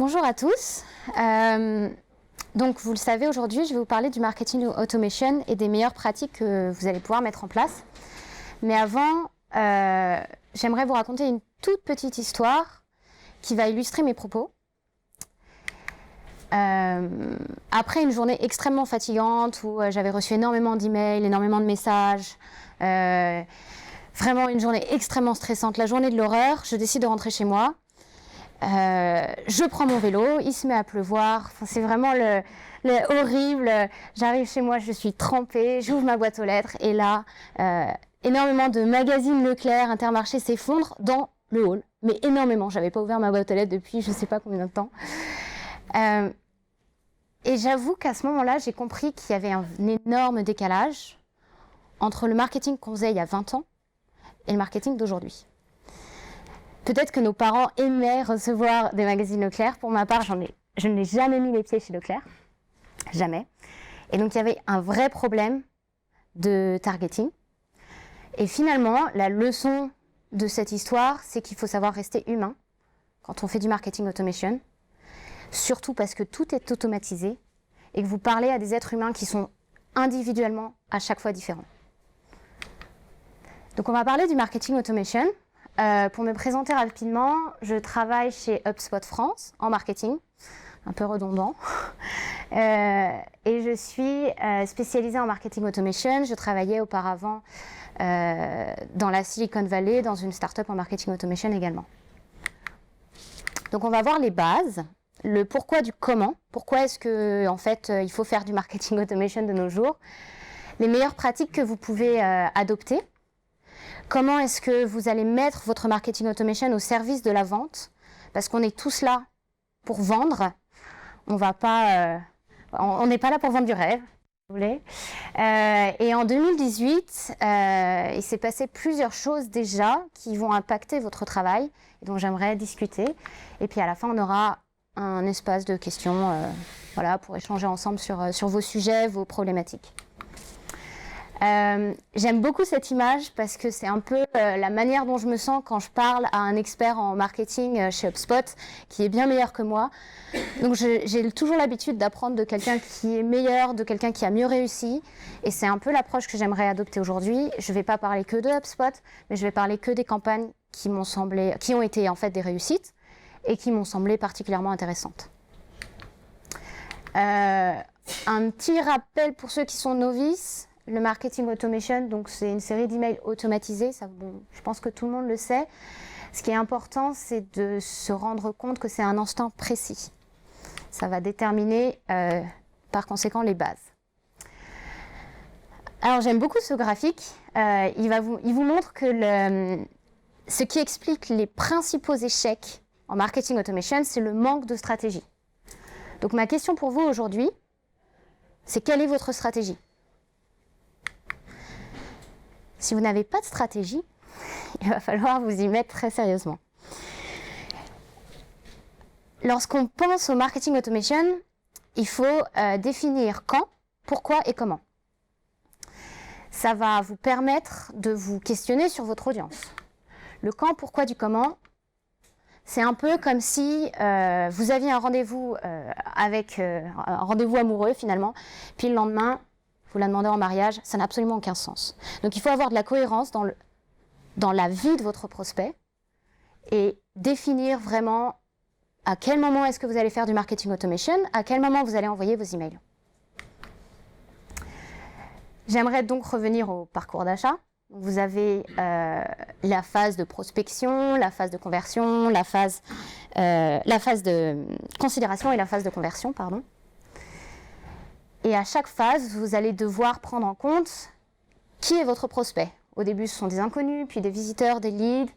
Bonjour à tous. Donc, vous le savez, aujourd'hui, je vais vous parler du marketing automation et des meilleures pratiques que vous allez pouvoir mettre en place. Mais avant, j'aimerais vous raconter une toute petite histoire qui va illustrer mes propos. Après une journée extrêmement fatigante où j'avais reçu énormément d'emails, énormément de messages, vraiment une journée extrêmement stressante, la journée de l'horreur, je décide de rentrer chez moi. Je prends mon vélo, il se met à pleuvoir, enfin, c'est vraiment le horrible. J'arrive chez moi, je suis trempée, j'ouvre ma boîte aux lettres et là, énormément de magazines Leclerc, Intermarché s'effondrent dans le hall, mais énormément. J'avais pas ouvert ma boîte aux lettres depuis je sais pas combien de temps. Et j'avoue qu'à ce moment-là, j'ai compris qu'il y avait un énorme décalage entre le marketing qu'on faisait il y a 20 ans et le marketing d'aujourd'hui. Peut-être que nos parents aimaient recevoir des magazines Leclerc. Pour ma part, je n'ai jamais mis les pieds chez Leclerc. Jamais. Et donc, il y avait un vrai problème de targeting. Et finalement, la leçon de cette histoire, c'est qu'il faut savoir rester humain quand on fait du marketing automation. Surtout parce que tout est automatisé et que vous parlez à des êtres humains qui sont individuellement à chaque fois différents. Donc, on va parler du marketing automation. Pour me présenter rapidement, je travaille chez HubSpot France en marketing, un peu redondant, et je suis spécialisée en marketing automation. Je travaillais auparavant dans la Silicon Valley, dans une start-up en marketing automation également. Donc on va voir les bases, le pourquoi du comment, pourquoi est-ce que en fait il faut faire du marketing automation de nos jours, les meilleures pratiques que vous pouvez adopter. Comment est-ce que vous allez mettre votre marketing automation au service de la vente? Parce qu'on est tous là pour vendre. On n'est pas là pour vendre du rêve, si vous voulez. Et en 2018, il s'est passé plusieurs choses déjà qui vont impacter votre travail et dont j'aimerais discuter. Et puis à la fin, on aura un espace de questions pour échanger ensemble sur vos sujets, vos problématiques. J'aime beaucoup cette image parce que c'est un peu la manière dont je me sens quand je parle à un expert en marketing chez HubSpot qui est bien meilleur que moi. Donc j'ai toujours l'habitude d'apprendre de quelqu'un qui est meilleur, de quelqu'un qui a mieux réussi. Et c'est un peu l'approche que j'aimerais adopter aujourd'hui. Je ne vais pas parler que de HubSpot, mais je vais parler que des campagnes qui ont été en fait des réussites et qui m'ont semblé particulièrement intéressantes. Un petit rappel pour ceux qui sont novices. Le marketing automation, donc c'est une série d'emails automatisés. Je pense que tout le monde le sait. Ce qui est important, c'est de se rendre compte que c'est un instant précis. Ça va déterminer par conséquent les bases. Alors j'aime beaucoup ce graphique. Il vous montre que ce qui explique les principaux échecs en marketing automation, c'est le manque de stratégie. Donc ma question pour vous aujourd'hui, c'est quelle est votre stratégie ? Si vous n'avez pas de stratégie, il va falloir vous y mettre très sérieusement. Lorsqu'on pense au marketing automation, il faut définir quand, pourquoi et comment. Ça va vous permettre de vous questionner sur votre audience. Le quand, pourquoi du comment, c'est un peu comme si vous aviez un rendez-vous un rendez-vous amoureux finalement, puis le lendemain, vous la demandez en mariage, ça n'a absolument aucun sens. Donc il faut avoir de la cohérence dans la vie de votre prospect et définir vraiment à quel moment est-ce que vous allez faire du marketing automation, à quel moment vous allez envoyer vos emails. J'aimerais donc revenir au parcours d'achat. Vous avez la phase de prospection, la phase de conversion, la phase de considération et la phase de conversion, pardon. Et à chaque phase, vous allez devoir prendre en compte qui est votre prospect. Au début, ce sont des inconnus, puis des visiteurs, des leads.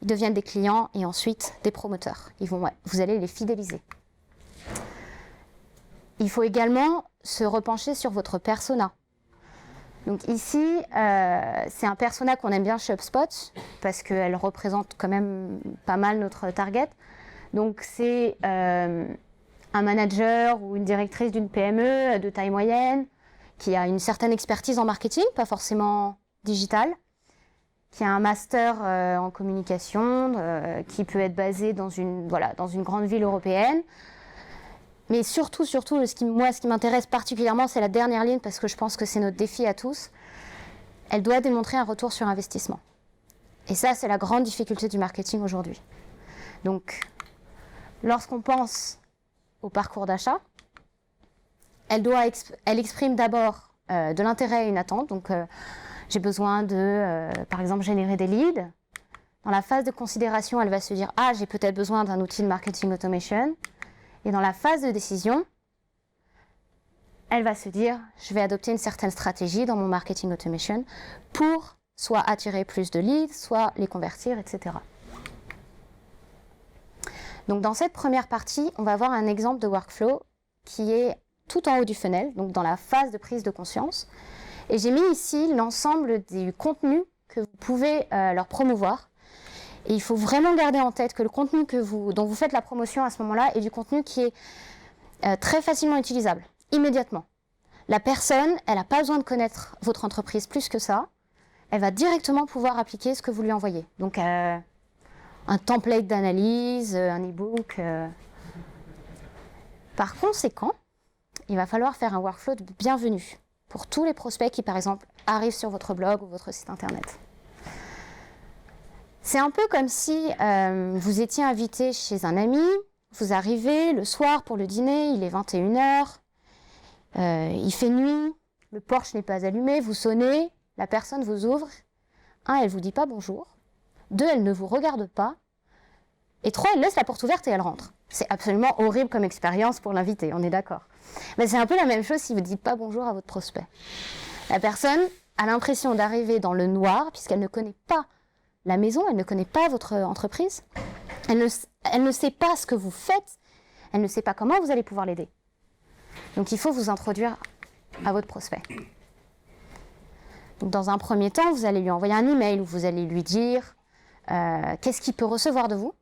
Ils deviennent des clients et ensuite des promoteurs. Vous allez les fidéliser. Il faut également se repencher sur votre persona. Donc ici, c'est un persona qu'on aime bien chez HubSpot parce qu'elle représente quand même pas mal notre target. Donc c'est un manager ou une directrice d'une PME de taille moyenne qui a une certaine expertise en marketing, pas forcément digitale, qui a un master en communication, qui peut être basé dans une grande ville européenne. Mais surtout, ce qui m'intéresse particulièrement, c'est la dernière ligne, parce que je pense que c'est notre défi à tous. Elle doit démontrer un retour sur investissement. Et ça, c'est la grande difficulté du marketing aujourd'hui. Donc, lorsqu'on pense au parcours d'achat, elle exprime d'abord de l'intérêt et une attente. Donc, j'ai besoin de, par exemple, générer des leads. Dans la phase de considération, elle va se dire « Ah, j'ai peut-être besoin d'un outil de marketing automation ». Et dans la phase de décision, elle va se dire « Je vais adopter une certaine stratégie dans mon marketing automation pour soit attirer plus de leads, soit les convertir, etc. » Donc dans cette première partie, on va voir un exemple de workflow qui est tout en haut du funnel, donc dans la phase de prise de conscience. Et j'ai mis ici l'ensemble du contenu que vous pouvez leur promouvoir. Et il faut vraiment garder en tête que le contenu dont vous faites la promotion à ce moment-là est du contenu qui est très facilement utilisable, immédiatement. La personne, elle n'a pas besoin de connaître votre entreprise plus que ça. Elle va directement pouvoir appliquer ce que vous lui envoyez. Donc un template d'analyse, un e-book. Par conséquent, il va falloir faire un workflow de bienvenue pour tous les prospects qui, par exemple, arrivent sur votre blog ou votre site internet. C'est un peu comme si vous étiez invité chez un ami, vous arrivez le soir pour le dîner, il est 21h, il fait nuit, le porche n'est pas allumé, vous sonnez, la personne vous ouvre. 1, elle ne vous dit pas bonjour. 2, elle ne vous regarde pas. Et 3, elle laisse la porte ouverte et elle rentre. C'est absolument horrible comme expérience pour l'invité, on est d'accord. Mais c'est un peu la même chose si vous ne dites pas bonjour à votre prospect. La personne a l'impression d'arriver dans le noir puisqu'elle ne connaît pas la maison, elle ne connaît pas votre entreprise, elle ne sait pas ce que vous faites, elle ne sait pas comment vous allez pouvoir l'aider. Donc il faut vous introduire à votre prospect. Donc dans un premier temps, vous allez lui envoyer un email où vous allez lui dire qu'est-ce qu'il peut recevoir de vous.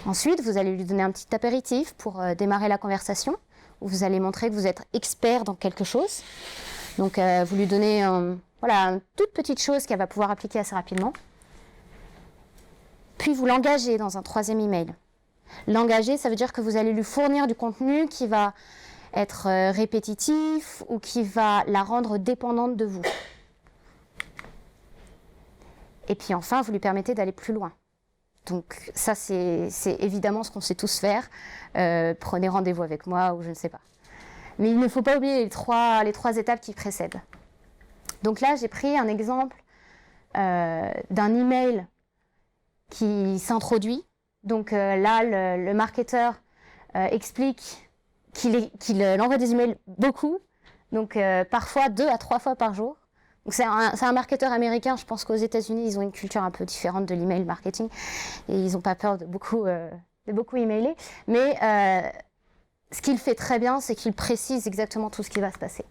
Ensuite, vous allez lui donner un petit apéritif pour démarrer la conversation, où vous allez montrer que vous êtes expert dans quelque chose. Donc vous lui donnez une toute petite chose qu'elle va pouvoir appliquer assez rapidement. Puis vous l'engagez dans un troisième email. L'engager, ça veut dire que vous allez lui fournir du contenu qui va être répétitif ou qui va la rendre dépendante de vous. Et puis enfin, vous lui permettez d'aller plus loin. Donc ça, c'est évidemment ce qu'on sait tous faire. Prenez rendez-vous avec moi ou je ne sais pas. Mais il ne faut pas oublier les trois étapes qui précèdent. Donc là, j'ai pris un exemple d'un email qui s'introduit. Donc là, le marketeur explique qu'il envoie des emails beaucoup, donc parfois 2 à 3 fois par jour. Donc c'est un marketeur américain, je pense qu'aux États-Unis, ils ont une culture un peu différente de l'email marketing et ils n'ont pas peur de beaucoup emailer. Mais ce qu'il fait très bien, c'est qu'il précise exactement tout ce qui va se passer.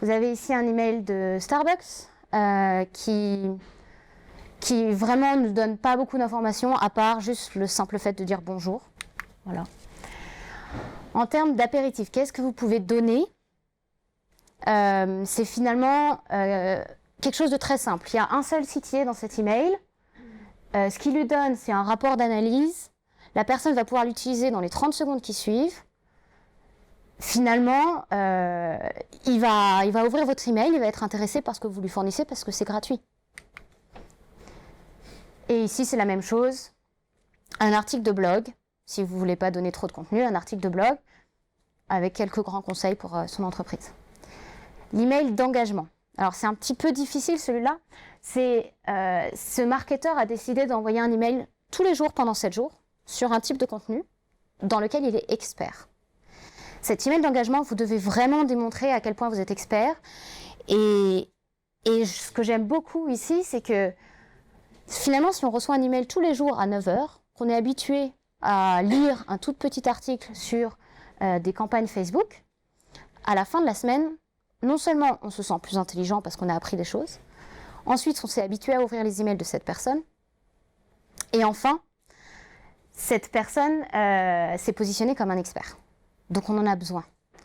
Vous avez ici un email de Starbucks qui vraiment ne donne pas beaucoup d'informations, à part juste le simple fait de dire bonjour. Voilà. En termes d'apéritif, qu'est-ce que vous pouvez donner ? C'est finalement quelque chose de très simple. Il y a un seul CTA dans cet email. Ce qu'il lui donne, c'est un rapport d'analyse. La personne va pouvoir l'utiliser dans les 30 secondes qui suivent. Finalement, il va ouvrir votre email, il va être intéressé par ce que vous lui fournissez parce que c'est gratuit. Et ici, c'est la même chose. Un article de blog, si vous ne voulez pas donner trop de contenu, un article de blog avec quelques grands conseils pour son entreprise. L'email d'engagement. Alors, c'est un petit peu difficile celui-là. Ce marketeur a décidé d'envoyer un email tous les jours pendant 7 jours sur un type de contenu dans lequel il est expert. Cet email d'engagement, vous devez vraiment démontrer à quel point vous êtes expert. Et ce que j'aime beaucoup ici, c'est que finalement, si on reçoit un email tous les jours à 9h, qu'on est habitué à lire un tout petit article sur des campagnes Facebook, à la fin de la semaine, non seulement on se sent plus intelligent parce qu'on a appris des choses, ensuite on s'est habitué à ouvrir les emails de cette personne, et enfin, cette personne s'est positionnée comme un expert. Donc on en a besoin.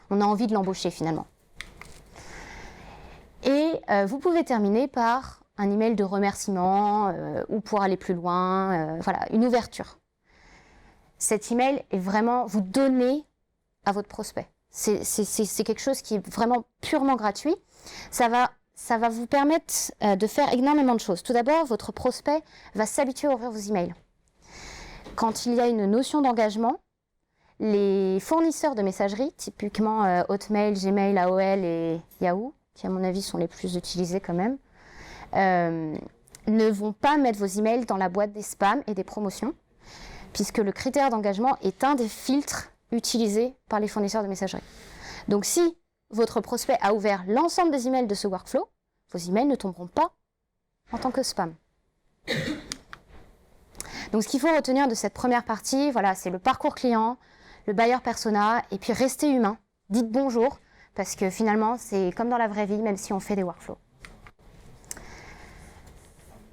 On a envie de l'embaucher finalement. Et vous pouvez terminer par un email de remerciement ou pour aller plus loin, voilà, une ouverture. Cet email est vraiment vous donner à votre prospect. C'est quelque chose qui est vraiment purement gratuit. Ça va vous permettre de faire énormément de choses. Tout d'abord, votre prospect va s'habituer à ouvrir vos emails. Quand il y a une notion d'engagement, les fournisseurs de messagerie, typiquement Hotmail, Gmail, AOL et Yahoo, qui à mon avis sont les plus utilisés quand même, ne vont pas mettre vos emails dans la boîte des spams et des promotions, puisque le critère d'engagement est un des filtres utilisés par les fournisseurs de messagerie. Donc si votre prospect a ouvert l'ensemble des emails de ce workflow, vos emails ne tomberont pas en tant que spam. Donc ce qu'il faut retenir de cette première partie, voilà, c'est le parcours client, le buyer persona, et puis restez humain. Dites bonjour, parce que finalement, c'est comme dans la vraie vie, même si on fait des workflows.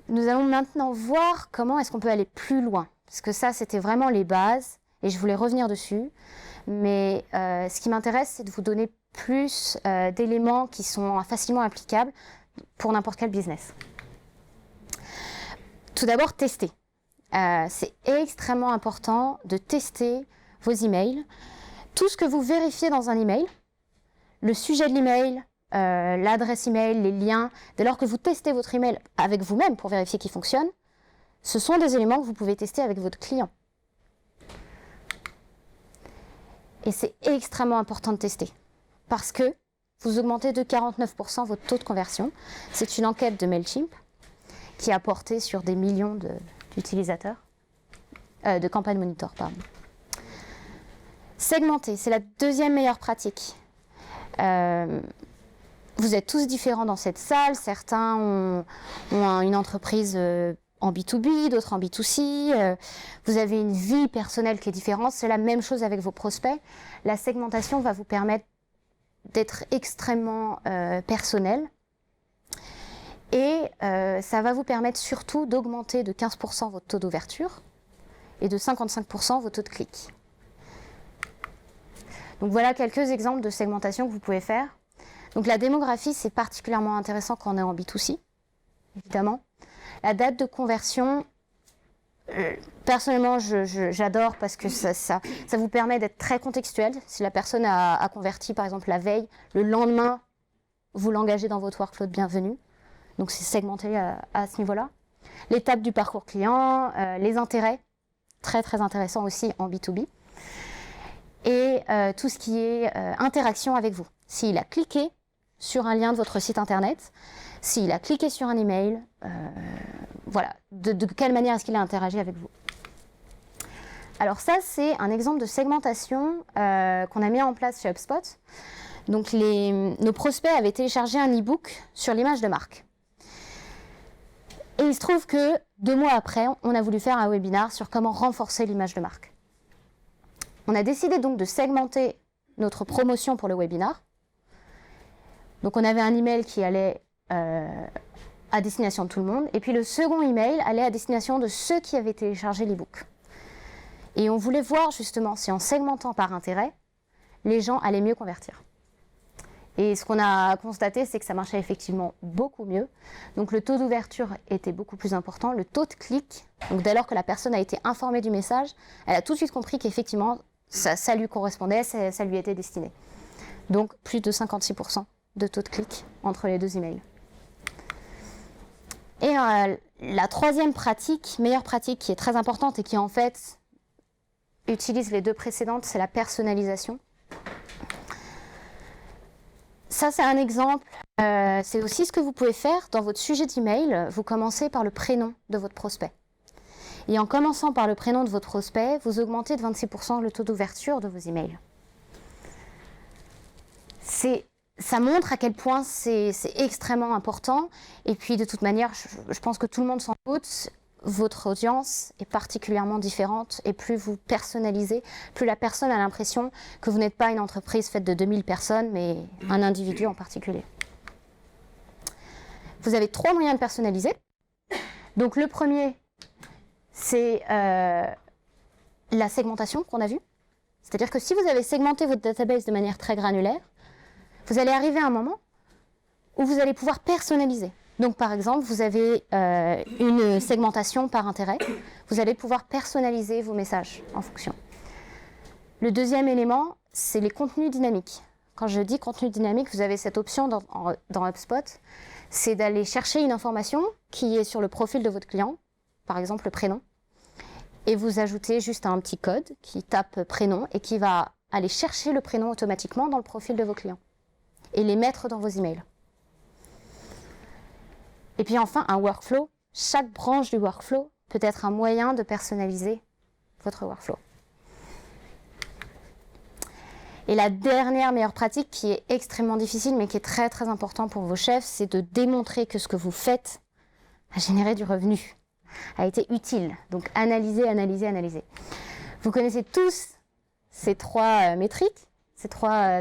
Nous allons maintenant voir comment est-ce qu'on peut aller plus loin. Parce que ça, c'était vraiment les bases, et je voulais revenir dessus. Mais ce qui m'intéresse, c'est de vous donner plus d'éléments qui sont facilement applicables pour n'importe quel business. Tout d'abord, tester. C'est extrêmement important de tester vos emails. Tout ce que vous vérifiez dans un email, le sujet de l'email, l'adresse email, les liens, dès lors que vous testez votre email avec vous-même pour vérifier qu'il fonctionne, ce sont des éléments que vous pouvez tester avec votre client. Et c'est extrêmement important de tester parce que vous augmentez de 49% votre taux de conversion. C'est une enquête de MailChimp qui a porté sur des millions d'utilisateurs, de campagnes monitor, pardon. Segmenter, c'est la deuxième meilleure pratique. Vous êtes tous différents dans cette salle. Certains ont une entreprise en B2B, d'autres en B2C. Vous avez une vie personnelle qui est différente. C'est la même chose avec vos prospects. La segmentation va vous permettre d'être extrêmement personnel. Et ça va vous permettre surtout d'augmenter de 15% votre taux d'ouverture et de 55% votre taux de clic. Donc voilà quelques exemples de segmentation que vous pouvez faire. Donc la démographie, c'est particulièrement intéressant quand on est en B2C, évidemment. La date de conversion, personnellement, j'adore parce que ça vous permet d'être très contextuel. Si la personne a converti, par exemple, la veille, le lendemain, vous l'engagez dans votre workflow de bienvenue. Donc c'est segmenté à ce niveau-là. L'étape du parcours client, les intérêts, très très intéressant aussi en B2B. Et tout ce qui est interaction avec vous. S'il a cliqué sur un lien de votre site internet, s'il a cliqué sur un email, voilà, de quelle manière est-ce qu'il a interagi avec vous. Alors ça, c'est un exemple de segmentation qu'on a mis en place chez HubSpot. Donc nos prospects avaient téléchargé un e-book sur l'image de marque. Et il se trouve que 2 mois après, on a voulu faire un webinaire sur comment renforcer l'image de marque. On a décidé donc de segmenter notre promotion pour le webinaire. Donc on avait un email qui allait à destination de tout le monde, et puis le second email allait à destination de ceux qui avaient téléchargé l'e-book. Et on voulait voir justement si en segmentant par intérêt, les gens allaient mieux convertir. Et ce qu'on a constaté, c'est que ça marchait effectivement beaucoup mieux. Donc le taux d'ouverture était beaucoup plus important, le taux de clic, donc dès lors que la personne a été informée du message, elle a tout de suite compris qu'effectivement, ça lui correspondait, ça lui était destiné. Donc plus de 56% de taux de clic entre les 2 emails. Et la troisième pratique, meilleure pratique qui est très importante et qui en fait utilise les 2 précédentes, c'est la personnalisation. Ça, c'est un exemple. C'est aussi ce que vous pouvez faire dans votre sujet d'email. Vous commencez par le prénom de votre prospect. Et en commençant par le prénom de votre prospect, vous augmentez de 26% le taux d'ouverture de vos emails. Ça montre à quel point c'est extrêmement important. Et puis, de toute manière, je pense que tout le monde s'en doute, votre audience est particulièrement différente. Et plus vous personnalisez, plus la personne a l'impression que vous n'êtes pas une entreprise faite de 2000 personnes, mais un individu en particulier. Vous avez 3 moyens de personnaliser. Donc, le premier, c'est la segmentation qu'on a vue. C'est-à-dire que si vous avez segmenté votre database de manière très granulaire, vous allez arriver à un moment où vous allez pouvoir personnaliser. Donc par exemple, vous avez une segmentation par intérêt. Vous allez pouvoir personnaliser vos messages en fonction. Le deuxième élément, c'est les contenus dynamiques. Quand je dis contenu dynamique, vous avez cette option dans HubSpot, c'est d'aller chercher une information qui est sur le profil de votre client, par exemple le prénom, et vous ajoutez juste un petit code qui tape prénom et qui va aller chercher le prénom automatiquement dans le profil de vos clients et les mettre dans vos emails. Et puis enfin, un workflow. Chaque branche du workflow peut être un moyen de personnaliser votre workflow. Et la dernière meilleure pratique qui est extrêmement difficile mais qui est très très important pour vos chefs, c'est de démontrer que ce que vous faites a généré du revenu, a été utile. Donc analyser, analyser, analyser. Vous connaissez tous ces trois métriques, ces trois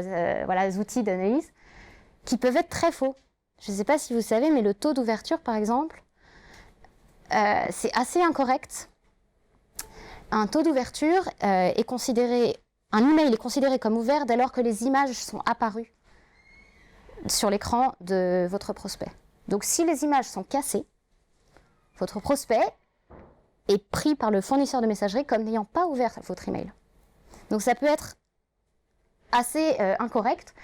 outils d'analyse qui peuvent être très faux. Je ne sais pas si vous savez, mais le taux d'ouverture, par exemple, c'est assez incorrect. Un taux d'ouverture est considéré, un email est considéré comme ouvert dès lors que les images sont apparues sur l'écran de votre prospect. Donc si les images sont cassées, votre prospect est pris par le fournisseur de messagerie comme n'ayant pas ouvert votre email. Donc ça peut être assez incorrect,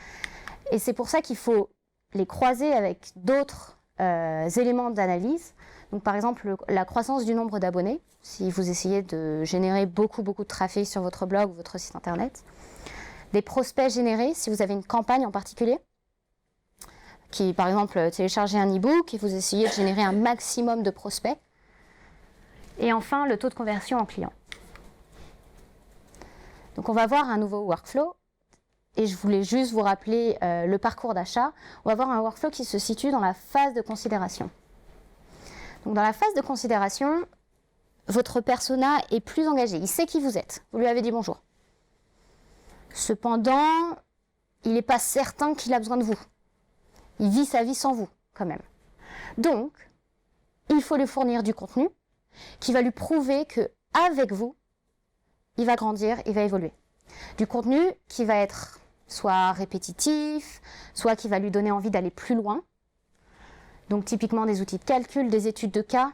et c'est pour ça qu'il faut les croiser avec d'autres éléments d'analyse. Donc par exemple, la croissance du nombre d'abonnés, si vous essayez de générer beaucoup de trafic sur votre blog ou votre site internet. Des prospects générés, si vous avez une campagne en particulier, qui par exemple téléchargez un e-book et vous essayez de générer un maximum de prospects. Et enfin, le taux de conversion en client. Donc on va voir un nouveau workflow. Et je voulais juste vous rappeler le parcours d'achat. On va voir un workflow qui se situe dans la phase de considération. Donc dans la phase de considération, votre persona est plus engagé. Il sait qui vous êtes. Vous lui avez dit bonjour. Cependant, il n'est pas certain qu'il a besoin de vous. Il vit sa vie sans vous, quand même. Donc, il faut lui fournir du contenu qui va lui prouver qu'avec vous, il va grandir, il va évoluer. Du contenu qui va être soit répétitif, soit qui va lui donner envie d'aller plus loin. Donc typiquement des outils de calcul, des études de cas,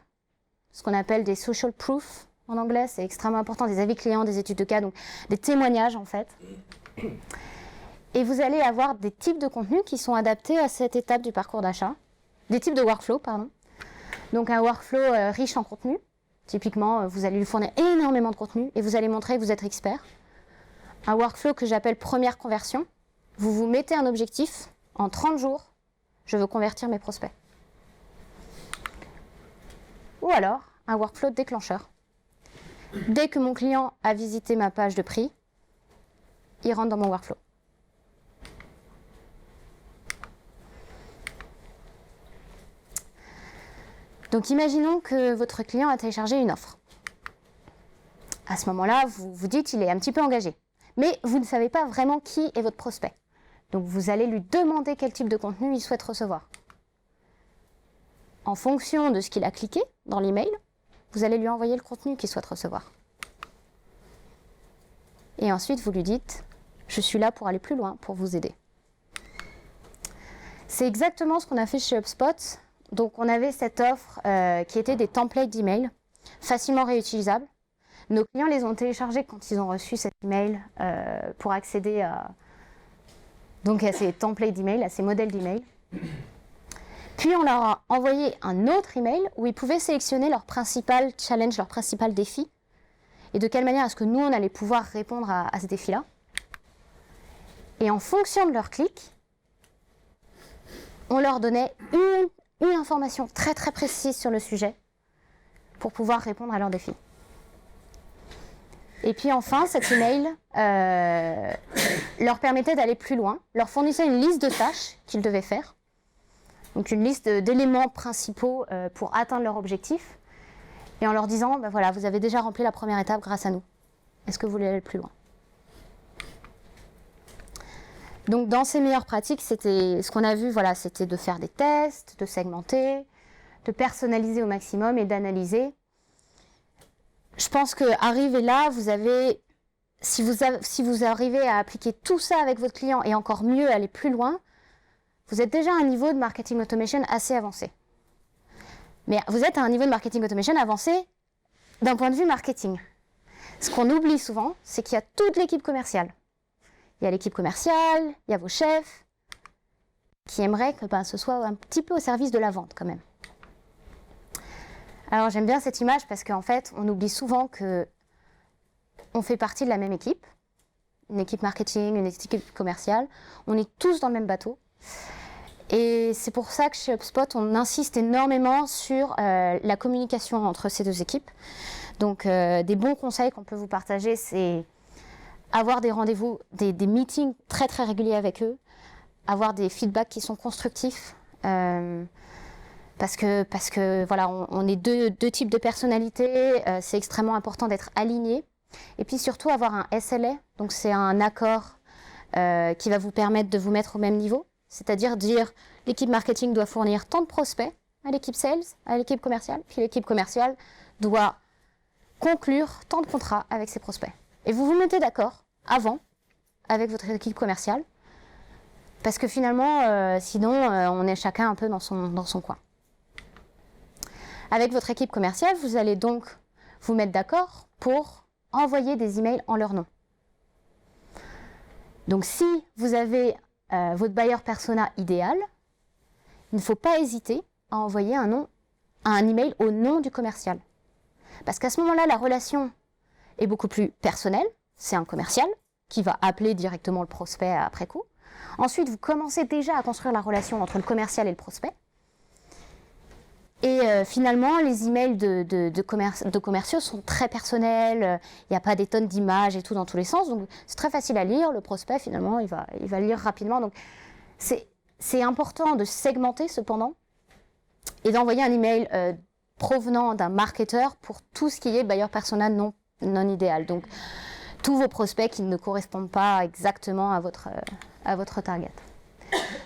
ce qu'on appelle des social proof en anglais, c'est extrêmement important, des avis clients, des études de cas, donc des témoignages en fait. Et vous allez avoir des types de contenus qui sont adaptés à cette étape du parcours d'achat, des types de workflow, pardon. Donc un workflow riche en contenu, typiquement vous allez lui fournir énormément de contenu et vous allez montrer que vous êtes expert. Un workflow que j'appelle première conversion. Vous vous mettez un objectif, en 30 jours, je veux convertir mes prospects. Ou alors, un workflow déclencheur. Dès que mon client a visité ma page de prix, il rentre dans mon workflow. Donc imaginons que votre client a téléchargé une offre. À ce moment-là, vous vous dites qu'il est un petit peu engagé. Mais vous ne savez pas vraiment qui est votre prospect. Donc vous allez lui demander quel type de contenu il souhaite recevoir. En fonction de ce qu'il a cliqué dans l'email, vous allez lui envoyer le contenu qu'il souhaite recevoir. Et ensuite, vous lui dites « Je suis là pour aller plus loin, pour vous aider ». C'est exactement ce qu'on a fait chez HubSpot. Donc on avait cette offre qui était des templates d'email, facilement réutilisables. Nos clients les ont téléchargés quand ils ont reçu cet email pour accéder à ces templates d'email, à ces modèles d'email. Puis on leur a envoyé un autre email où ils pouvaient sélectionner leur principal challenge, leur principal défi, et de quelle manière est-ce que nous, on allait pouvoir répondre à ce défi-là. Et en fonction de leur clic, on leur donnait une information très très précise sur le sujet pour pouvoir répondre à leur défi. Et puis enfin, cet email leur permettait d'aller plus loin, leur fournissait une liste de tâches qu'ils devaient faire, donc une liste d'éléments principaux pour atteindre leur objectif, et en leur disant, ben voilà, vous avez déjà rempli la première étape grâce à nous. Est-ce que vous voulez aller plus loin? Donc dans ces meilleures pratiques, c'était ce qu'on a vu, voilà, c'était de faire des tests, de segmenter, de personnaliser au maximum et d'analyser. Je pense qu'arriver là, vous avez, si vous arrivez à appliquer tout ça avec votre client et encore mieux aller plus loin, vous êtes déjà à un niveau de marketing automation assez avancé. Mais vous êtes à un niveau de marketing automation avancé d'un point de vue marketing. Ce qu'on oublie souvent, c'est qu'il y a toute l'équipe commerciale. Il y a l'équipe commerciale, il y a vos chefs, qui aimeraient que ce soit un petit peu au service de la vente quand même. Alors j'aime bien cette image parce qu'en fait, on oublie souvent qu'on fait partie de la même équipe, une équipe marketing, une équipe commerciale. On est tous dans le même bateau. Et c'est pour ça que chez HubSpot, on insiste énormément sur la communication entre ces deux équipes. Donc des bons conseils qu'on peut vous partager, c'est avoir des rendez-vous, des meetings très très réguliers avec eux, avoir des feedbacks qui sont constructifs. Parce que voilà, on est deux types de personnalités, c'est extrêmement important d'être aligné. Et puis surtout avoir un SLA, donc c'est un accord qui va vous permettre de vous mettre au même niveau. C'est-à-dire dire l'équipe marketing doit fournir tant de prospects à l'équipe sales, à l'équipe commerciale, puis l'équipe commerciale doit conclure tant de contrats avec ses prospects. Et vous vous mettez d'accord avant avec votre équipe commerciale, parce que finalement, sinon, on est chacun un peu dans son coin. Avec votre équipe commerciale, vous allez donc vous mettre d'accord pour envoyer des emails en leur nom. Donc si vous avez votre buyer persona idéal, il ne faut pas hésiter à envoyer un email au nom du commercial. Parce qu'à ce moment-là, la relation est beaucoup plus personnelle. C'est un commercial qui va appeler directement le prospect après coup. Ensuite, vous commencez déjà à construire la relation entre le commercial et le prospect. Et finalement, les emails de commerciaux sont très personnels, il n'y a pas des tonnes d'images et tout dans tous les sens, donc c'est très facile à lire, le prospect finalement il va lire rapidement, donc c'est important de segmenter cependant et d'envoyer un email provenant d'un marketeur pour tout ce qui est buyer persona non idéal, donc tous vos prospects qui ne correspondent pas exactement à votre target.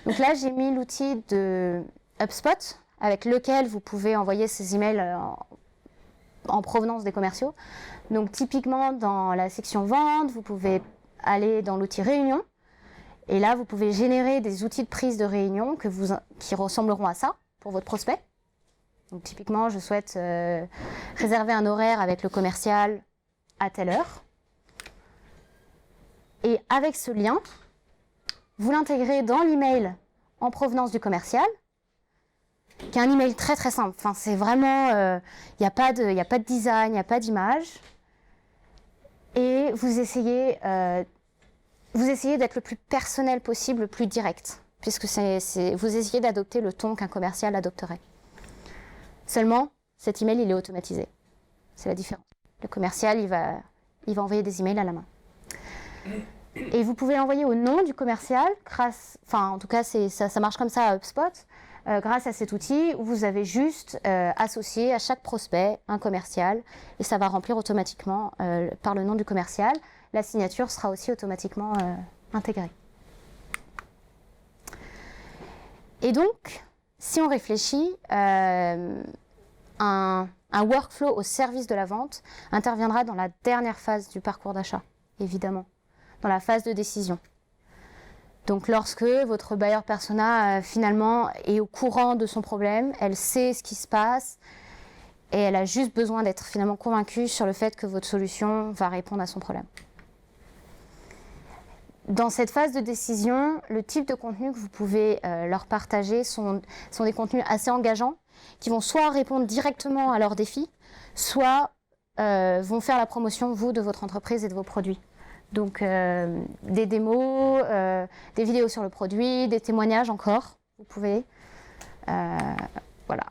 Donc là j'ai mis l'outil de HubSpot, avec lequel vous pouvez envoyer ces emails en provenance des commerciaux. Donc typiquement dans la section vente, vous pouvez aller dans l'outil réunion. Et là, vous pouvez générer des outils de prise de réunion qui ressembleront à ça pour votre prospect. Donc typiquement, je souhaite réserver un horaire avec le commercial à telle heure. Et avec ce lien, vous l'intégrez dans l'email en provenance du commercial, qui est un email très très simple. Enfin, c'est vraiment, il n'y a pas de design, il n'y a pas d'image. Et vous essayez d'être le plus personnel possible, le plus direct, puisque vous essayez d'adopter le ton qu'un commercial adopterait. Seulement, cet email, il est automatisé. C'est la différence. Le commercial, il va envoyer des emails à la main. Et vous pouvez l'envoyer au nom du commercial, en tout cas, ça marche comme ça à HubSpot. Grâce à cet outil où vous avez juste associé à chaque prospect un commercial et ça va remplir automatiquement par le nom du commercial. La signature sera aussi automatiquement intégrée. Et donc, si on réfléchit, un workflow au service de la vente interviendra dans la dernière phase du parcours d'achat, évidemment, dans la phase de décision. Donc lorsque votre buyer persona finalement est au courant de son problème, elle sait ce qui se passe et elle a juste besoin d'être finalement convaincue sur le fait que votre solution va répondre à son problème. Dans cette phase de décision, le type de contenu que vous pouvez leur partager sont des contenus assez engageants qui vont soit répondre directement à leurs défis, soit vont faire la promotion, vous, de votre entreprise et de vos produits. Donc des démos, des vidéos sur le produit, des témoignages encore, vous pouvez. Voilà.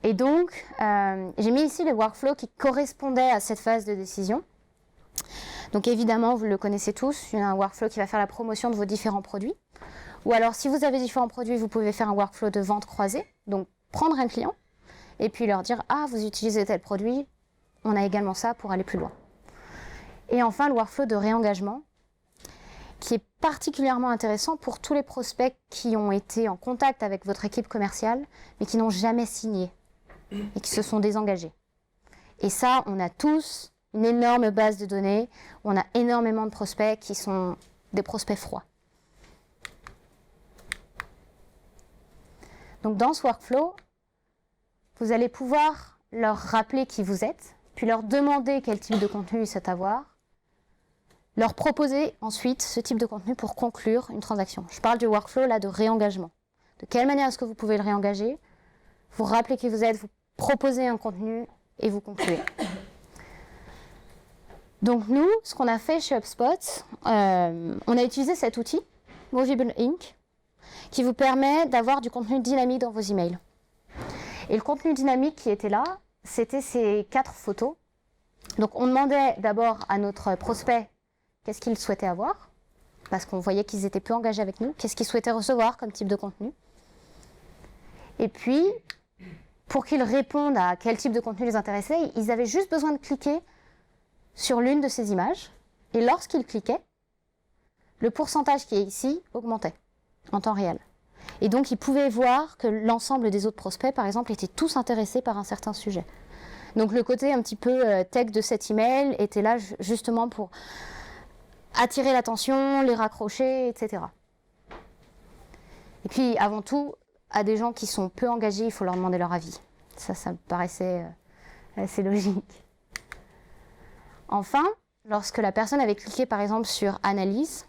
Et donc, j'ai mis ici les workflows qui correspondaient à cette phase de décision. Donc évidemment, vous le connaissez tous, il y a un workflow qui va faire la promotion de vos différents produits. Ou alors, si vous avez différents produits, vous pouvez faire un workflow de vente croisée. Donc, prendre un client et puis leur dire « Ah, vous utilisez tel produit, on a également ça pour aller plus loin ». Et enfin, le workflow de réengagement, qui est particulièrement intéressant pour tous les prospects qui ont été en contact avec votre équipe commerciale, mais qui n'ont jamais signé et qui se sont désengagés. Et ça, on a tous une énorme base de données, où on a énormément de prospects qui sont des prospects froids. Donc dans ce workflow, vous allez pouvoir leur rappeler qui vous êtes, puis leur demander quel type de contenu ils souhaitent avoir, leur proposer ensuite ce type de contenu pour conclure une transaction. Je parle du workflow là de réengagement. De quelle manière est-ce que vous pouvez le réengager? Vous rappelez qui vous êtes, vous proposez un contenu et vous concluez. Donc nous, ce qu'on a fait chez HubSpot, on a utilisé cet outil, Movable Ink, qui vous permet d'avoir du contenu dynamique dans vos emails. Et le contenu dynamique qui était là, c'était ces 4 photos. Donc on demandait d'abord à notre prospect qu'est-ce qu'il souhaitait avoir, parce qu'on voyait qu'ils étaient peu engagés avec nous, qu'est-ce qu'ils souhaitaient recevoir comme type de contenu. Et puis, pour qu'ils répondent à quel type de contenu les intéressait, ils avaient juste besoin de cliquer sur l'une de ces images. Et lorsqu'ils cliquaient, le pourcentage qui est ici augmentait en temps réel. Et donc, ils pouvaient voir que l'ensemble des autres prospects, par exemple, étaient tous intéressés par un certain sujet. Donc, le côté un petit peu tech de cet email était là justement pour attirer l'attention, les raccrocher, etc. Et puis, avant tout, à des gens qui sont peu engagés, il faut leur demander leur avis. Ça me paraissait assez logique. Enfin, lorsque la personne avait cliqué, par exemple, sur « Analyse »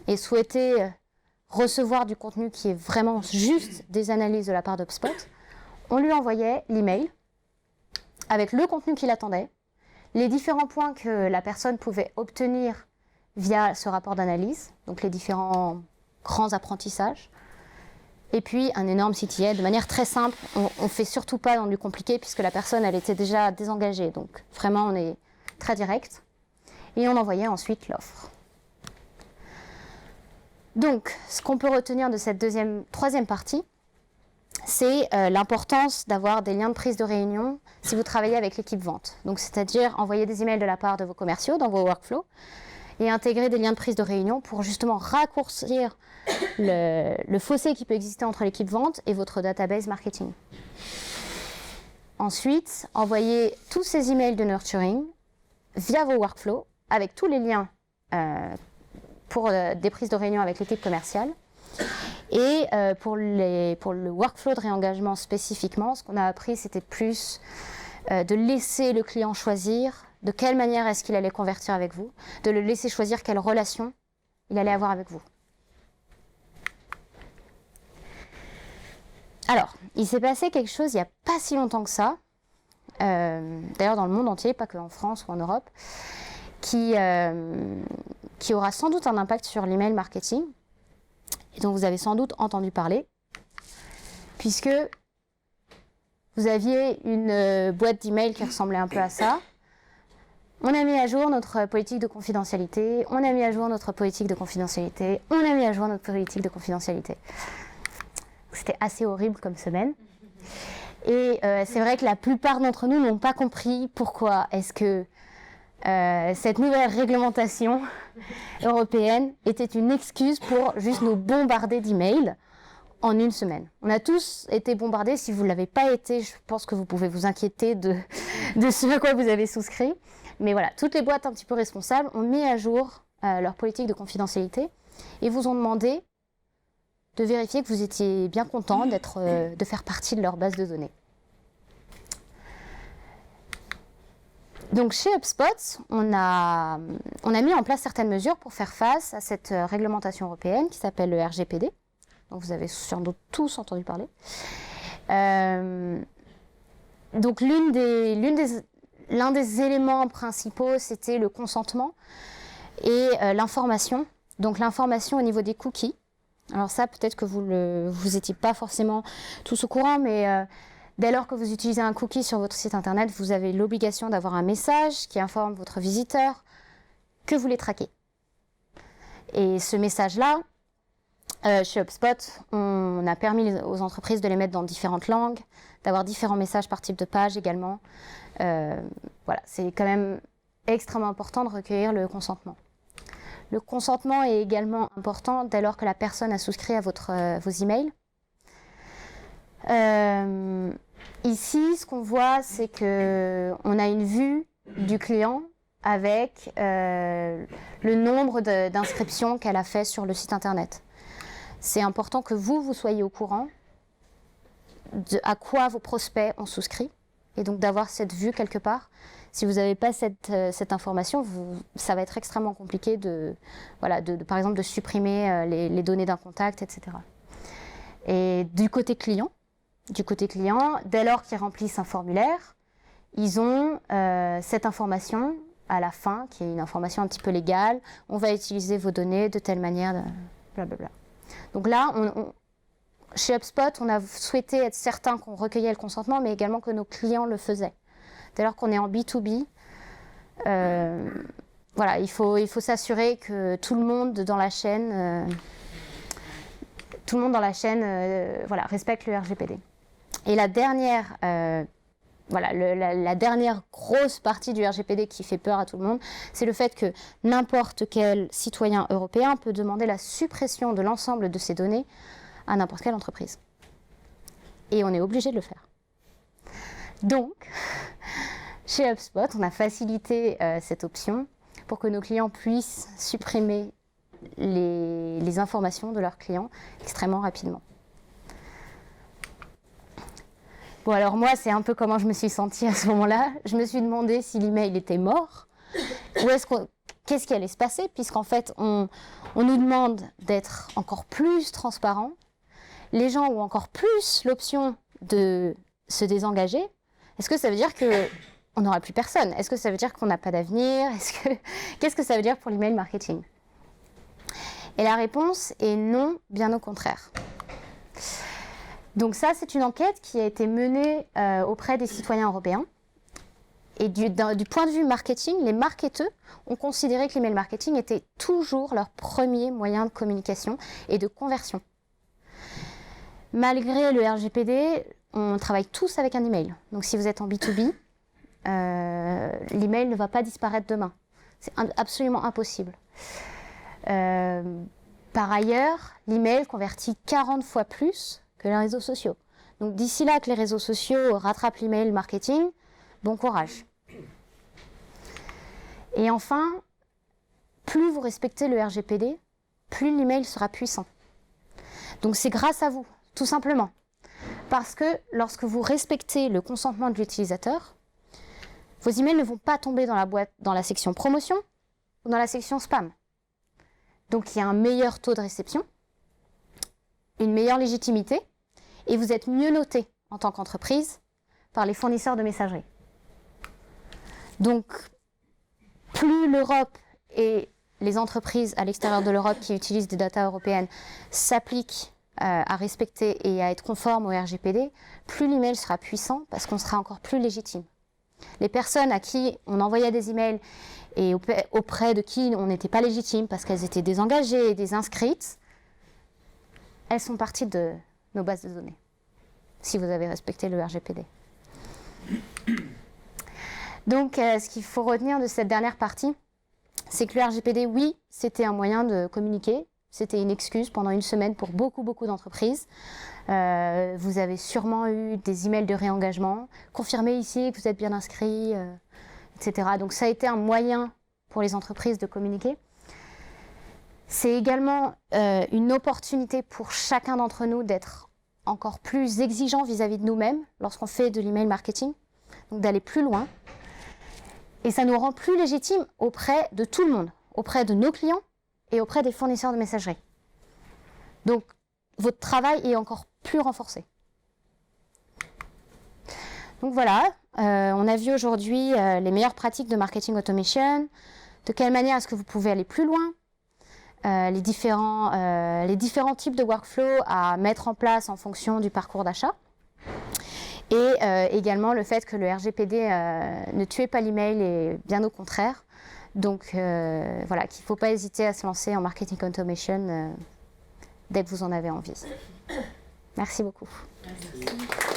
et souhaitait recevoir du contenu qui est vraiment juste des analyses de la part d'HubSpot, on lui envoyait l'email avec le contenu qu'il attendait, les différents points que la personne pouvait obtenir via ce rapport d'analyse, donc les différents grands apprentissages, et puis un énorme CTA de manière très simple. On ne fait surtout pas dans du compliqué puisque la personne elle était déjà désengagée, donc vraiment on est très direct. Et on envoyait ensuite l'offre. Donc, ce qu'on peut retenir de cette troisième partie, c'est l'importance d'avoir des liens de prise de réunion si vous travaillez avec l'équipe vente. Donc, c'est-à-dire envoyer des emails de la part de vos commerciaux dans vos workflows et intégrer des liens de prise de réunion pour justement raccourcir le fossé qui peut exister entre l'équipe vente et votre database marketing. Ensuite, envoyez tous ces emails de nurturing via vos workflows avec tous les liens pour des prises de réunion avec l'équipe commerciale. Et pour le workflow de réengagement spécifiquement, ce qu'on a appris, c'était plus de laisser le client choisir de quelle manière est-ce qu'il allait convertir avec vous, de le laisser choisir quelle relation il allait avoir avec vous. Alors, il s'est passé quelque chose il n'y a pas si longtemps que ça, d'ailleurs dans le monde entier, pas qu'en France ou en Europe, qui aura sans doute un impact sur l'email marketing, et dont vous avez sans doute entendu parler, puisque vous aviez une boîte d'email qui ressemblait un peu à ça. On a mis à jour notre politique de confidentialité, on a mis à jour notre politique de confidentialité, on a mis à jour notre politique de confidentialité. C'était assez horrible comme semaine. Et c'est vrai que la plupart d'entre nous n'ont pas compris pourquoi est-ce que cette nouvelle réglementation européenne était une excuse pour juste nous bombarder d'emails en une semaine. On a tous été bombardés. Si vous ne l'avez pas été, je pense que vous pouvez vous inquiéter de ce à quoi vous avez souscrit. Mais voilà, toutes les boîtes un petit peu responsables ont mis à jour leur politique de confidentialité et vous ont demandé de vérifier que vous étiez bien content de faire partie de leur base de données. Donc chez HubSpot, on a mis en place certaines mesures pour faire face à cette réglementation européenne qui s'appelle le RGPD. Donc vous avez sans doute tous entendu parler. Donc l'un des éléments principaux, c'était le consentement et l'information. Donc l'information au niveau des cookies. Alors ça, peut-être que vous n'étiez pas forcément tous au courant, mais dès lors que vous utilisez un cookie sur votre site internet, vous avez l'obligation d'avoir un message qui informe votre visiteur que vous les traquez. Et ce message-là, chez HubSpot, on a permis aux entreprises de les mettre dans différentes langues, d'avoir différents messages par type de page également. Voilà, c'est quand même extrêmement important de recueillir le consentement. Le consentement est également important dès lors que la personne a souscrit à vos emails. Ici, ce qu'on voit, c'est qu'on a une vue du client avec le nombre d'inscriptions qu'elle a fait sur le site internet. C'est important que vous soyez au courant à quoi vos prospects ont souscrit, et donc d'avoir cette vue quelque part. Si vous n'avez pas cette information, ça va être extrêmement compliqué par exemple, de supprimer les données d'un contact, etc. Et du côté client, dès lors qu'ils remplissent un formulaire, ils ont cette information à la fin, qui est une information un petit peu légale. On va utiliser vos données de telle manière, blablabla. Donc là, chez HubSpot, on a souhaité être certain qu'on recueillait le consentement, mais également que nos clients le faisaient. Dès lors qu'on est en B2B, il faut s'assurer que tout le monde dans la chaîne, respecte le RGPD. Et la dernière, la dernière grosse partie du RGPD qui fait peur à tout le monde, c'est le fait que n'importe quel citoyen européen peut demander la suppression de l'ensemble de ses données à n'importe quelle entreprise. Et on est obligé de le faire. Donc, chez HubSpot, on a facilité cette option pour que nos clients puissent supprimer les informations de leurs clients extrêmement rapidement. Bon, alors moi, c'est un peu comment je me suis sentie à ce moment-là. Je me suis demandé si l'email était mort, ou qu'est-ce qui allait se passer, puisqu'en fait, on nous demande d'être encore plus transparent. Les gens ont encore plus l'option de se désengager. Est-ce que ça veut dire qu'on n'aura plus personne? Est-ce que ça veut dire qu'on n'a pas d'avenir? Qu'est-ce que ça veut dire pour l'email marketing? Et la réponse est non, bien au contraire. Donc ça, c'est une enquête qui a été menée auprès des citoyens européens. Et du point de vue marketing, les marketeurs ont considéré que l'email marketing était toujours leur premier moyen de communication et de conversion. Malgré le RGPD, on travaille tous avec un email. Donc si vous êtes en B2B, l'email ne va pas disparaître demain. C'est absolument impossible. Par ailleurs, l'email convertit 40 fois plus que les réseaux sociaux. Donc d'ici là que les réseaux sociaux rattrapent l'email marketing, bon courage. Et enfin, plus vous respectez le RGPD, plus l'email sera puissant. Donc c'est grâce à vous, tout simplement. Parce que lorsque vous respectez le consentement de l'utilisateur, vos emails ne vont pas tomber dans la boîte, dans la section promotion ou dans la section spam. Donc il y a un meilleur taux de réception, une meilleure légitimité, et vous êtes mieux noté en tant qu'entreprise par les fournisseurs de messagerie. Donc, plus l'Europe et les entreprises à l'extérieur de l'Europe qui utilisent des datas européennes s'appliquent à respecter et à être conformes au RGPD, plus l'email sera puissant parce qu'on sera encore plus légitime. Les personnes à qui on envoyait des emails et auprès de qui on n'était pas légitime parce qu'elles étaient désengagées et désinscrites, elles sont parties de nos bases de données, si vous avez respecté le RGPD. Donc, ce qu'il faut retenir de cette dernière partie, c'est que le RGPD, oui, c'était un moyen de communiquer, c'était une excuse pendant une semaine pour beaucoup d'entreprises. Vous avez sûrement eu des emails de réengagement, confirmez ici que vous êtes bien inscrit, etc. Donc ça a été un moyen pour les entreprises de communiquer. C'est également une opportunité pour chacun d'entre nous d'être encore plus exigeant vis-à-vis de nous-mêmes lorsqu'on fait de l'email marketing, donc d'aller plus loin. Et ça nous rend plus légitimes auprès de tout le monde, auprès de nos clients et auprès des fournisseurs de messagerie. Donc, votre travail est encore plus renforcé. Donc voilà, on a vu aujourd'hui les meilleures pratiques de marketing automation, de quelle manière est-ce que vous pouvez aller plus loin, les différents types de workflows à mettre en place en fonction du parcours d'achat. Et également le fait que le RGPD ne tuait pas l'email et bien au contraire. Donc voilà, qu'il ne faut pas hésiter à se lancer en marketing automation dès que vous en avez envie. Merci beaucoup. Merci.